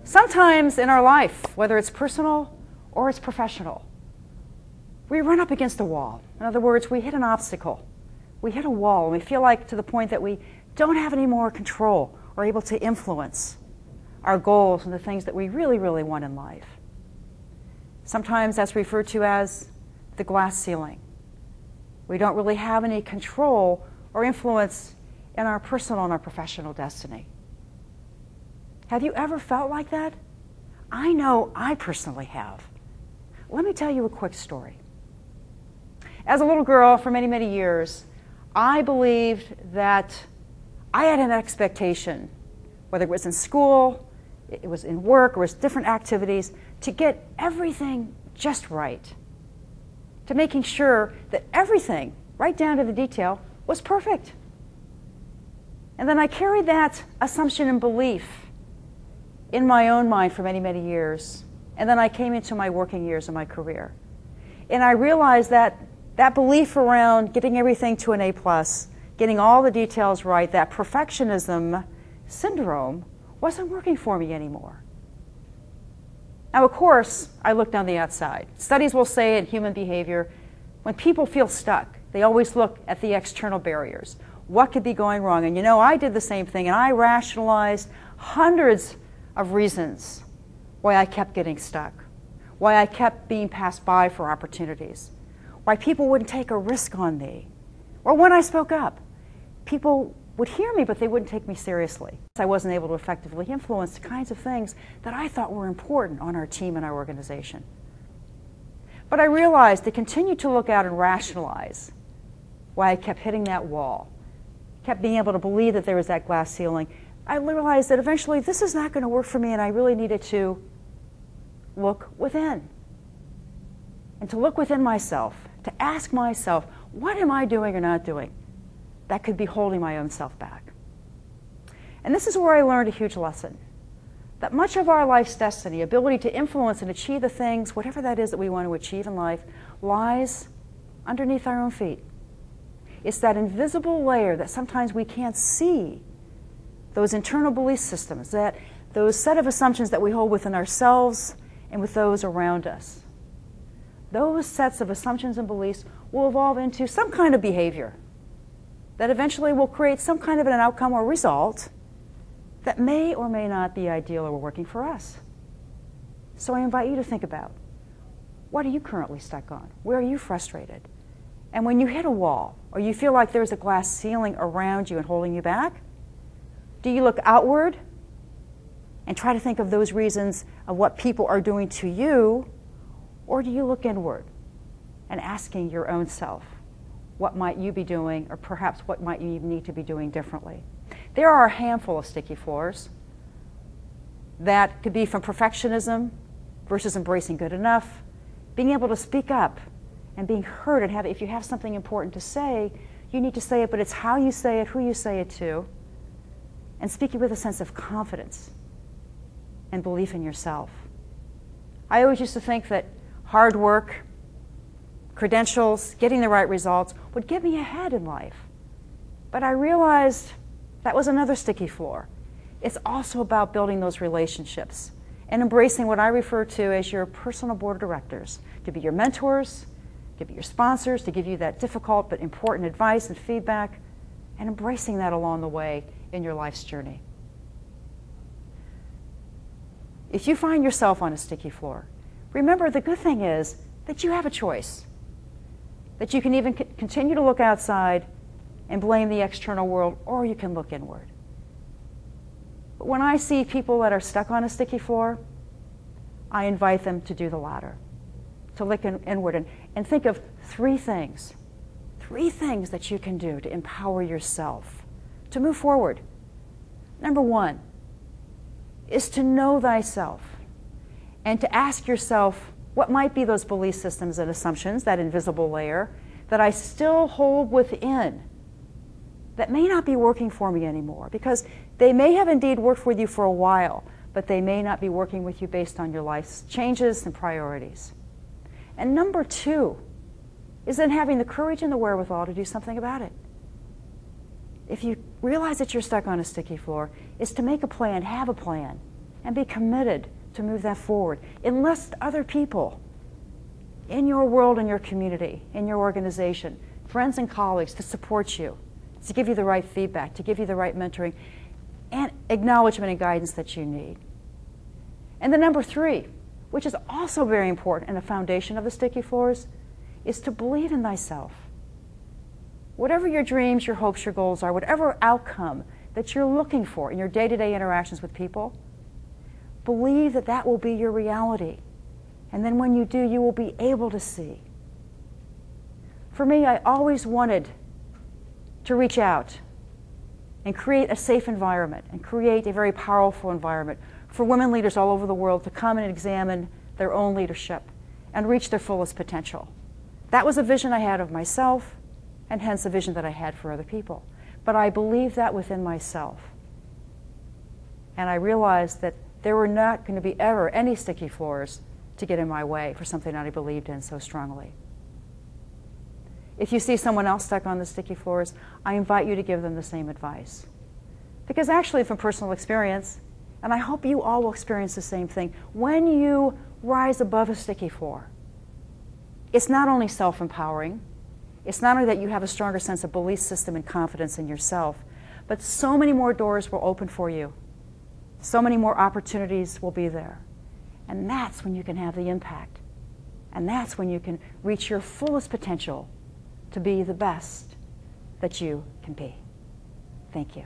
Sometimes in our life, whether it's personal or it's professional, we run up against a wall. In other words, we hit an obstacle. We hit a wall, and we feel like to the point that we don't have any more control or able to influence our goals and the things that we really, really want in life. Sometimes that's referred to as the glass ceiling. We don't really have any control or influence in our personal and our professional destiny. Have you ever felt like that? I know I personally have. Let me tell you a quick story. As a little girl for many, many years, I believed that I had an expectation, whether it was in school, it was in work, or it was different activities, to get everything just right. To making sure that everything, right down to the detail, was perfect. And then I carried that assumption and belief in my own mind for many, many years. And then I came into my working years of my career. And I realized that that belief around getting everything to an A+, getting all the details right, that perfectionism syndrome wasn't working for me anymore. Now, of course, I looked on the outside. Studies will say in human behavior, when people feel stuck, they always look at the external barriers. What could be going wrong? And you know, I did the same thing, and I rationalized hundreds of reasons why I kept getting stuck, why I kept being passed by for opportunities, why people wouldn't take a risk on me, or when I spoke up, people would hear me, but they wouldn't take me seriously. I wasn't able to effectively influence the kinds of things that I thought were important on our team and our organization. But I realized to continue to look out and rationalize why I kept hitting that wall, kept being able to believe that there was that glass ceiling, I realized that eventually this is not going to work for me, and I really needed to look within. And to look within myself, to ask myself, what am I doing or not doing that could be holding my own self back? And this is where I learned a huge lesson, that much of our life's destiny, ability to influence and achieve the things, whatever that is that we want to achieve in life, lies underneath our own feet. It's that invisible layer that sometimes we can't see, those internal belief systems, those set of assumptions that we hold within ourselves and with those around us. Those sets of assumptions and beliefs will evolve into some kind of behavior that eventually will create some kind of an outcome or result that may or may not be ideal or working for us. So I invite you to think about, what are you currently stuck on? Where are you frustrated? And when you hit a wall, or you feel like there's a glass ceiling around you and holding you back, do you look outward and try to think of those reasons of what people are doing to you, or do you look inward and asking your own self, what might you be doing, or perhaps what might you need to be doing differently? There are a handful of sticky floors that could be from perfectionism versus embracing good enough, being able to speak up and being heard, and if you have something important to say, you need to say it, but it's how you say it, who you say it to, and speaking with a sense of confidence and belief in yourself. I always used to think that hard work, credentials, getting the right results would get me ahead in life. But I realized that was another sticky floor. It's also about building those relationships and embracing what I refer to as your personal board of directors, to be your mentors, to be your sponsors, to give you that difficult but important advice and feedback, and embracing that along the way in your life's journey. If you find yourself on a sticky floor, remember the good thing is that you have a choice, that you can even continue to look outside and blame the external world, or you can look inward. But when I see people that are stuck on a sticky floor, I invite them to do the latter, to look inward and think of three things that you can do to empower yourself to move forward. Number one is to know thyself and to ask yourself, what might be those belief systems and assumptions, that invisible layer, that I still hold within that may not be working for me anymore, because they may have indeed worked with you for a while, but they may not be working with you based on your life's changes and priorities. And number two is then having the courage and the wherewithal to do something about it. If you realize that you're stuck on a sticky floor, is to make a plan, have a plan, and be committed to move that forward. Enlist other people in your world, in your community, in your organization, friends and colleagues to support you, to give you the right feedback, to give you the right mentoring and acknowledgement and guidance that you need. And the number 3, which is also very important and the foundation of the sticky floors, is to believe in thyself. Whatever your dreams, your hopes, your goals are, whatever outcome that you're looking for in your day-to-day interactions with people, believe that that will be your reality. And then when you do, you will be able to see. For me, I always wanted to reach out and create a safe environment and create a very powerful environment for women leaders all over the world to come and examine their own leadership and reach their fullest potential. That was a vision I had of myself, and hence a vision that I had for other people. But I believed that within myself. And I realized that there were not going to be ever any sticky floors to get in my way for something that I believed in so strongly. If you see someone else stuck on the sticky floors, I invite you to give them the same advice. Because actually, from personal experience, and I hope you all will experience the same thing, when you rise above a sticky floor, it's not only self-empowering, it's not only that you have a stronger sense of belief system and confidence in yourself, but so many more doors will open for you. So many more opportunities will be there. And that's when you can have the impact. And that's when you can reach your fullest potential to be the best that you can be. Thank you.